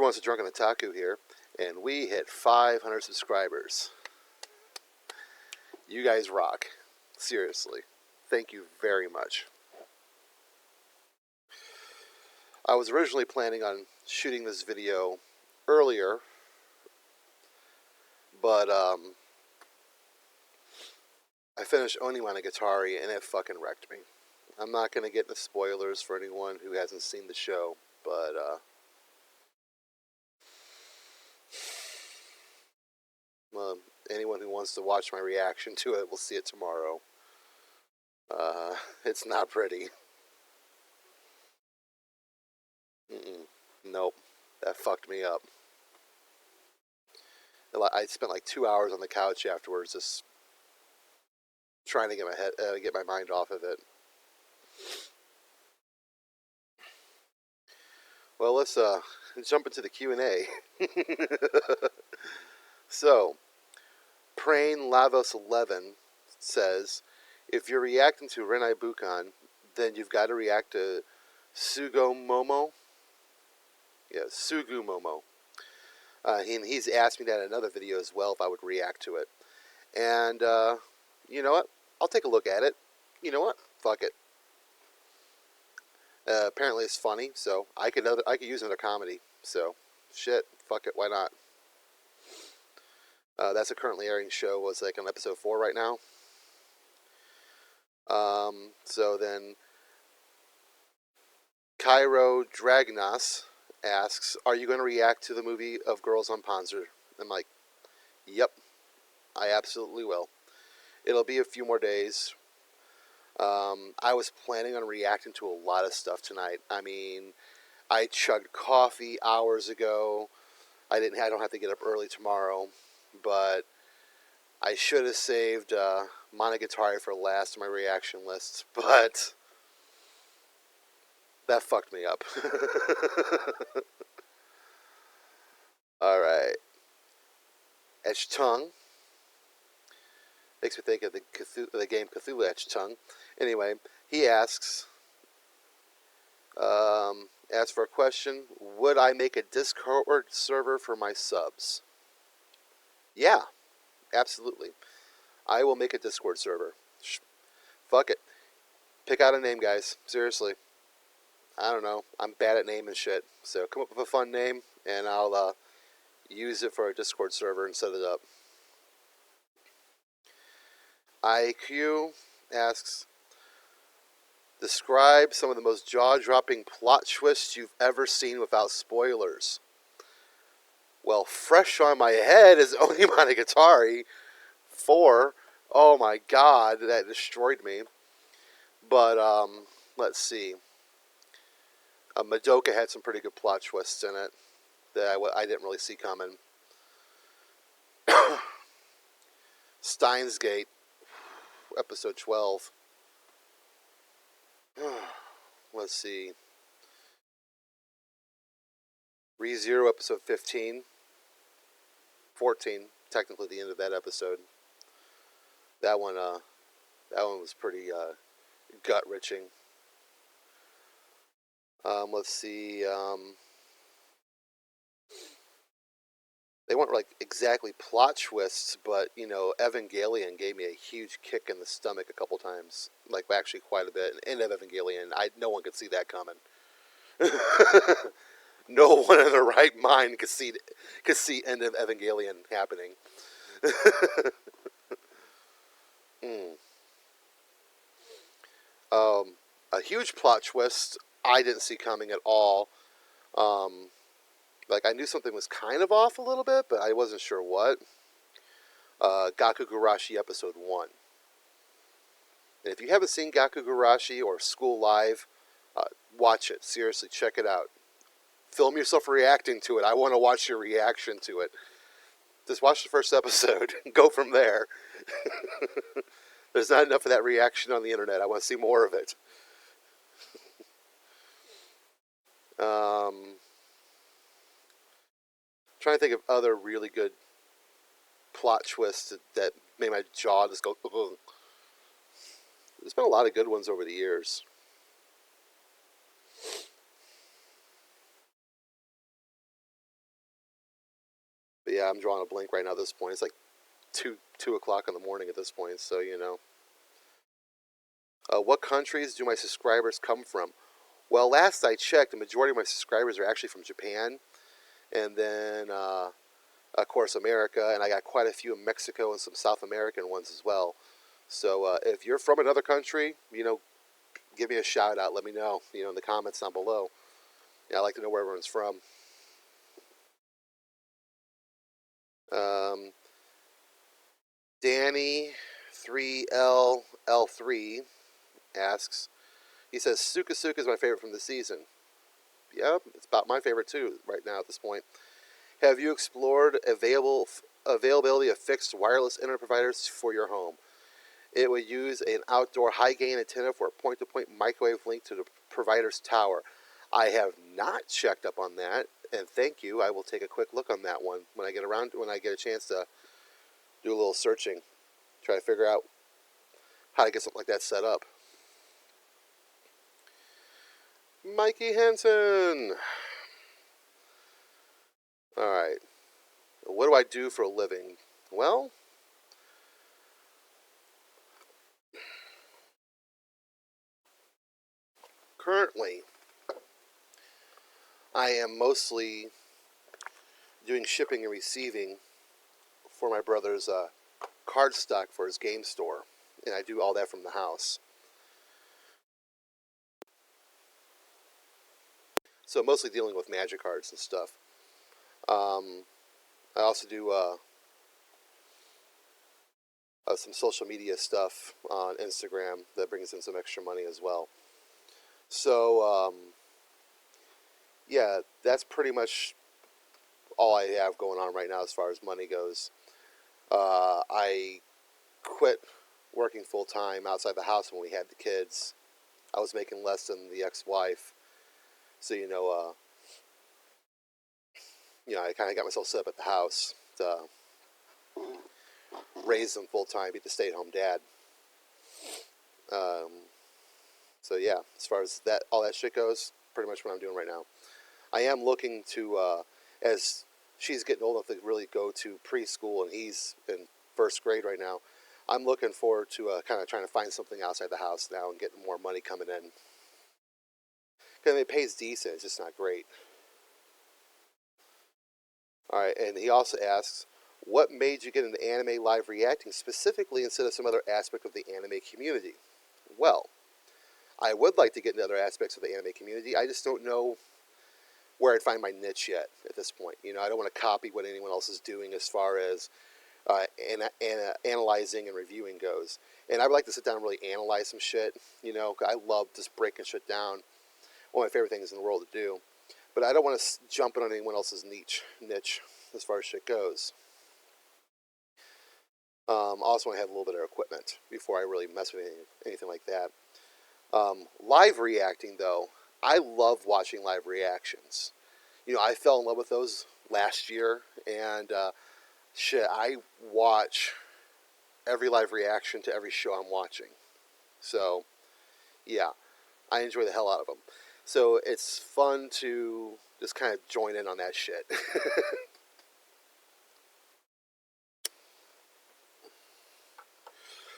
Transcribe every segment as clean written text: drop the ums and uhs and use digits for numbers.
everyone, it's Drunken Otaku here, and we hit 500 subscribers. You guys rock. Seriously. Thank you very much. I was originally planning on shooting this video earlier, but I finished Onimonogatari and it fucking wrecked me. I'm not going to get into spoilers for anyone who hasn't seen the show, but well, anyone who wants to watch my reaction to it will see it tomorrow. It's not pretty. Nope. That fucked me up. I spent like 2 hours on the couch afterwards just trying to get my mind off of it. Well, let's jump into the Q&A. So, Prane Lavos 11 says, if you're reacting to Renai Bukan, then you've got to react to Sugumomo. Yeah, Sugumomo. He's asked me that in another video as well if I would react to it. And, you know what? I'll take a look at it. You know what? Fuck it. Apparently it's funny, so I could use another comedy. So, shit, fuck it, why not? That's a currently airing show. Was like on episode 4 right now. So then, Cairo Dragnas asks, "Are you going to react to the movie of Girls on Panzer?" I'm like, "Yep, I absolutely will. It'll be a few more days." I was planning on reacting to a lot of stuff tonight. I mean, I chugged coffee hours ago. I don't have to get up early tomorrow, but I should have saved Monogatari for last on my reaction list, but that fucked me up. Alright. Etched Tongue. Makes me think of the game Cthulhu Etched Tongue. Anyway, he asks for a question, would I make a Discord server for my subs? Yeah, absolutely. I will make a Discord server. Fuck it. Pick out a name, guys. Seriously. I don't know. I'm bad at naming shit. So come up with a fun name, and I'll use it for a Discord server and set it up. IQ asks, describe some of the most jaw-dropping plot twists you've ever seen without spoilers. Well, fresh on my head is Onimonogatari 4. Oh my god, that destroyed me. But, let's see. Madoka had some pretty good plot twists in it that I didn't really see coming. Steins Gate, episode 12. Let's see. ReZero, episode 15. 14, technically the end of that episode. That one was pretty gut-wrenching. Let's see. They weren't like exactly plot twists, but you know, Evangelion gave me a huge kick in the stomach a couple times, like actually quite a bit. End of Evangelion, no one could see that coming. No one in their right mind could see end of Evangelion happening. A huge plot twist I didn't see coming at all. Like I knew something was kind of off a little bit, but I wasn't sure what. Gakugurashi episode 1. And if you haven't seen Gakugurashi or School Live, watch it. Seriously, check it out. Film yourself reacting to it. I want to watch your reaction to it. Just watch the first episode and go from there. There's not enough of that reaction on the internet. I want to see more of it. Trying to think of other really good plot twists that made my jaw just go, ugh. There's been a lot of good ones over the years. yeah, I'm drawing a blank right now at this point. It's like 2 o'clock in the morning at this point, so you know. What countries do my subscribers come from? Well, last I checked, the majority of my subscribers are actually from Japan, and then of course America, and I got quite a few in Mexico and some South American ones as well. So if you're from another country, you know, give me a shout out. Let me know, you know, in the comments down below. Yeah, I like to know where everyone's from. Um, Danny 3LL3 asks, he says, Suka Suka is my favorite from the season. Yep, it's about my favorite too right now at this point. Have you explored availability of fixed wireless internet providers for your home? It would use an outdoor high-gain antenna for a point-to-point microwave link to the provider's tower. I have not checked up on that, and thank you. I will take a quick look on that one when I get a chance to do a little searching, try to figure out how to get something like that set up. Mikey Henson. All right. What do I do for a living? Well, currently, I am mostly doing shipping and receiving for my brother's card stock for his game store, and I do all that from the house. So mostly dealing with magic cards and stuff. I also do some social media stuff on Instagram that brings in some extra money as well. So yeah, that's pretty much all I have going on right now as far as money goes. I quit working full time outside the house when we had the kids. I was making less than the ex-wife, so I kind of got myself set up at the house to raise them full time, be the stay-at-home dad. Um, so yeah, as far as that, all that shit goes, pretty much what I'm doing right now. I am looking to, as she's getting old enough to really go to preschool, and he's in first grade right now. I'm looking forward to kind of trying to find something outside the house now and getting more money coming in. Because it pays decent, it's just not great. All right, and he also asks, what made you get into anime live reacting specifically instead of some other aspect of the anime community? Well, I would like to get into other aspects of the anime community. I just don't know where I'd find my niche yet at this point. You know, I don't want to copy what anyone else is doing as far as analyzing and reviewing goes. And I would like to sit down and really analyze some shit. You know, I love just breaking shit down. One of my favorite things in the world to do. But I don't want to jump in on anyone else's niche as far as shit goes. Also, I have a little bit of equipment before I really mess with anything like that. Live reacting, though, I love watching live reactions. You know, I fell in love with those last year, and shit, I watch every live reaction to every show I'm watching. So, yeah, I enjoy the hell out of them. So it's fun to just kind of join in on that shit.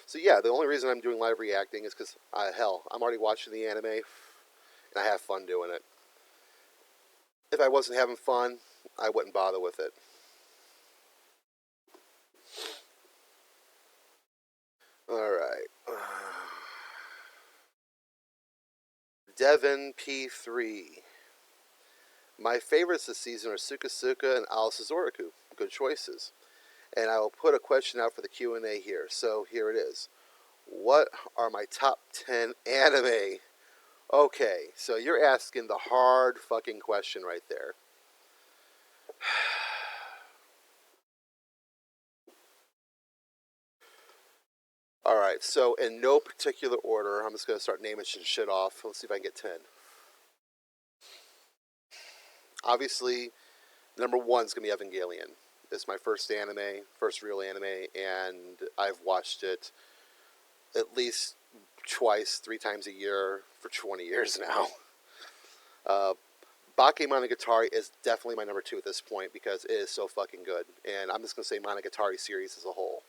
So yeah, the only reason I'm doing live reacting is because, hell, I'm already watching the anime, and I have fun doing it. If I wasn't having fun, I wouldn't bother with it. Alright. Devin P3. My favorites this season are Suka Suka and Alice Zoroku. Good choices. And I will put a question out for the Q&A here. So here it is. What are my top 10 anime? Okay, so you're asking the hard fucking question right there. Alright, so in no particular order, I'm just going to start naming some shit off. Let's see if I can get 10. Obviously, number one is going to be Evangelion. It's my first anime, first real anime, and I've watched it at least twice, 3 times a year for 20 years now. Uh, Bake Monogatari is definitely my number 2 at this point because it is so fucking good. And I'm just going to say Monogatari series as a whole.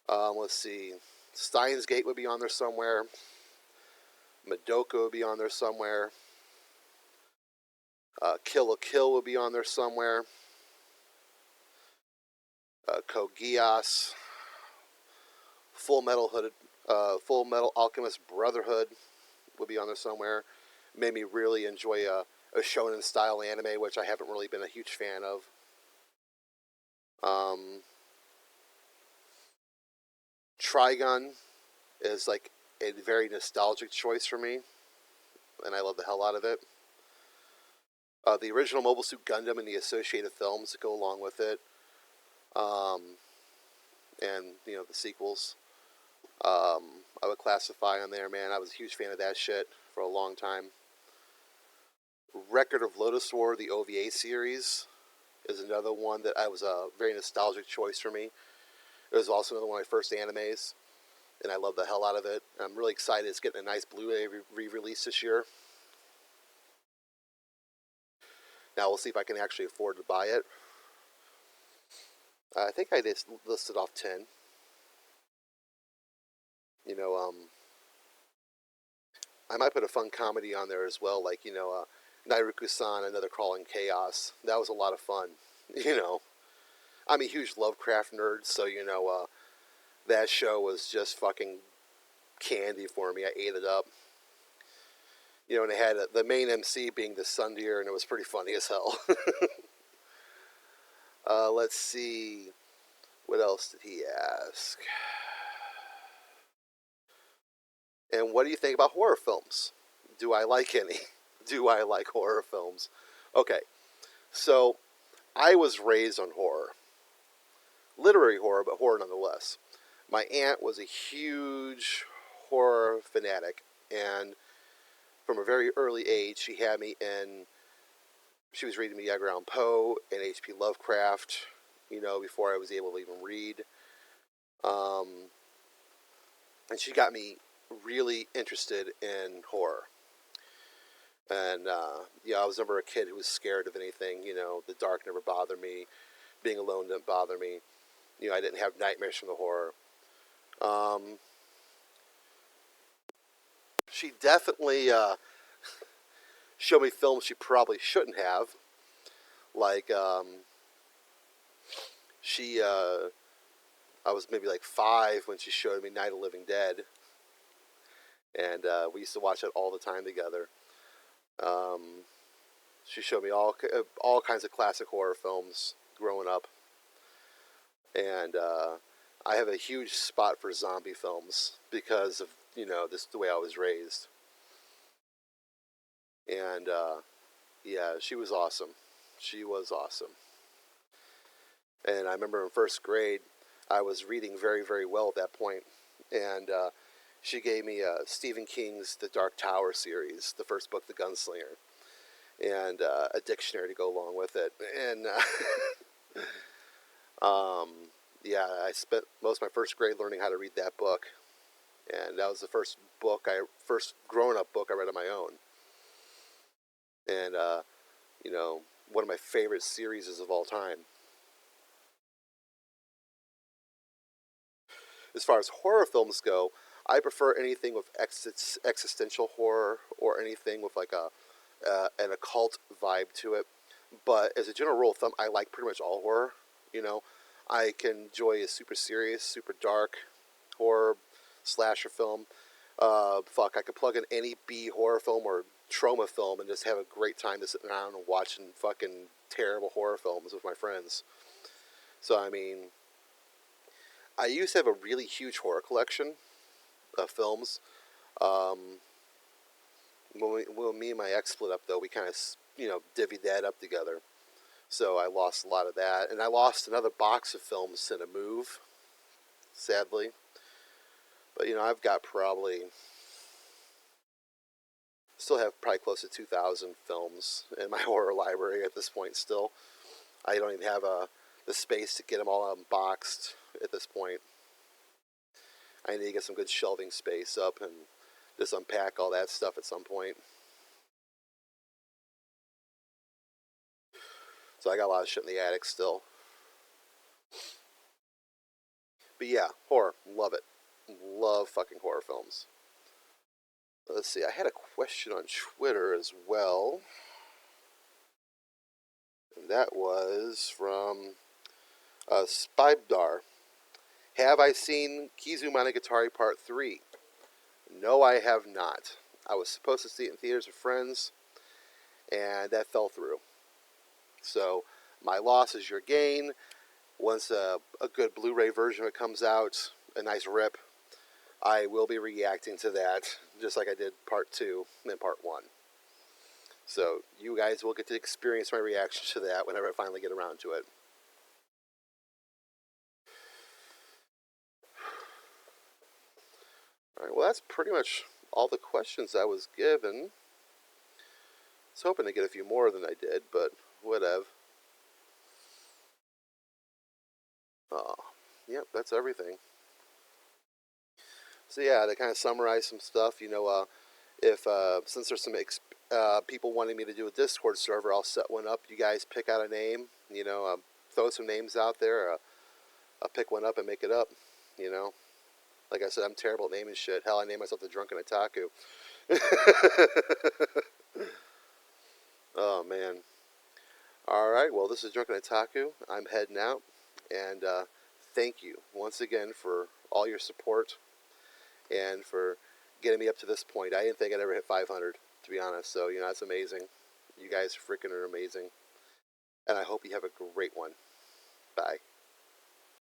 Let's see. Steins Gate would be on there somewhere. Madoka would be on there somewhere. Kill la Kill would be on there somewhere. Code Geass. Full Metal Alchemist Brotherhood would be on there somewhere. Made me really enjoy a shonen style anime, which I haven't really been a huge fan of. Trigun is like a very nostalgic choice for me, and I love the hell out of it. The original Mobile Suit Gundam and the associated films that go along with it, and the sequels. I would classify on there, man. I was a huge fan of that shit for a long time. Record of Lodoss War, the OVA series, is another one that I was a very nostalgic choice for me. It was also another one of my first animes, and I love the hell out of it. I'm really excited it's getting a nice Blu-ray re-release this year. Now we'll see if I can actually afford to buy it. I think I just listed off 10. I might put a fun comedy on there as well, like, Nairuku-san, Another Crawling Chaos. That was a lot of fun. I'm a huge Lovecraft nerd, so, that show was just fucking candy for me. I ate it up. And they had the main MC being the Sun Deer, and it was pretty funny as hell. Let's see. What else did he ask? And what do you think about horror films? Do I like any? Do I like horror films? Okay, so I was raised on horror. Literary horror, but horror nonetheless. My aunt was a huge horror fanatic, and from a very early age, she had me in. She was reading me Edgar Allan Poe and H.P. Lovecraft, before I was able to even read. And she got me really interested in horror. And, I was never a kid who was scared of anything. The dark never bothered me. Being alone didn't bother me. I didn't have nightmares from the horror. She definitely showed me films she probably shouldn't have. Like, I was maybe like 5 when she showed me Night of the Living Dead. And we used to watch it all the time together. She showed me all kinds of classic horror films growing up. And I have a huge spot for zombie films because of, the way I was raised. And, yeah, she was awesome. She was awesome. And I remember in first grade, I was reading very, very well at that point. And she gave me Stephen King's The Dark Tower series, the first book, The Gunslinger, and a dictionary to go along with it. And, yeah, I spent most of my first grade learning how to read that book. And that was the first grown-up book I read on my own. And, one of my favorite series of all time. As far as horror films go, I prefer anything with existential horror or anything with like an occult vibe to it. But as a general rule of thumb, I like pretty much all horror. I can enjoy a super serious, super dark horror slasher film. I could plug in any B horror film or trauma film and just have a great time just sitting around and watching fucking terrible horror films with my friends. So, I mean, I used to have a really huge horror collection of films. When me and my ex split up, though, we kind of, divvied that up together. So I lost a lot of that. And I lost another box of films in a move, sadly. But, I've got still have probably close to 2,000 films in my horror library at this point still. I don't even have the space to get them all unboxed at this point. I need to get some good shelving space up and just unpack all that stuff at some point. So I got a lot of shit in the attic still. But yeah, horror. Love it. Love fucking horror films. Let's see. I had a question on Twitter as well. And that was from Spybdar. Have I seen Kizu Monogatari Part 3? No, I have not. I was supposed to see it in theaters with friends, and that fell through. So, my loss is your gain. Once a good Blu-ray version of it comes out, a nice rip, I will be reacting to that, just like I did Part 2 and Part 1. So, you guys will get to experience my reaction to that whenever I finally get around to it. Alright, well, that's pretty much all the questions I was given. I was hoping to get a few more than I did, but whatever. Oh, yep, that's everything. So yeah, to kind of summarize some stuff, if since there's some people wanting me to do a Discord server, I'll set one up. You guys pick out a name, throw some names out there. I'll pick one up and make it up. You know, like I said, I'm terrible at naming shit. Hell, I named myself the Drunken Otaku. Oh man. All right. Well, this is Drunken Otaku. I'm heading out, and thank you once again for all your support and for getting me up to this point. I didn't think I'd ever hit 500, to be honest. So that's amazing. You guys freaking are amazing, and I hope you have a great one. Bye.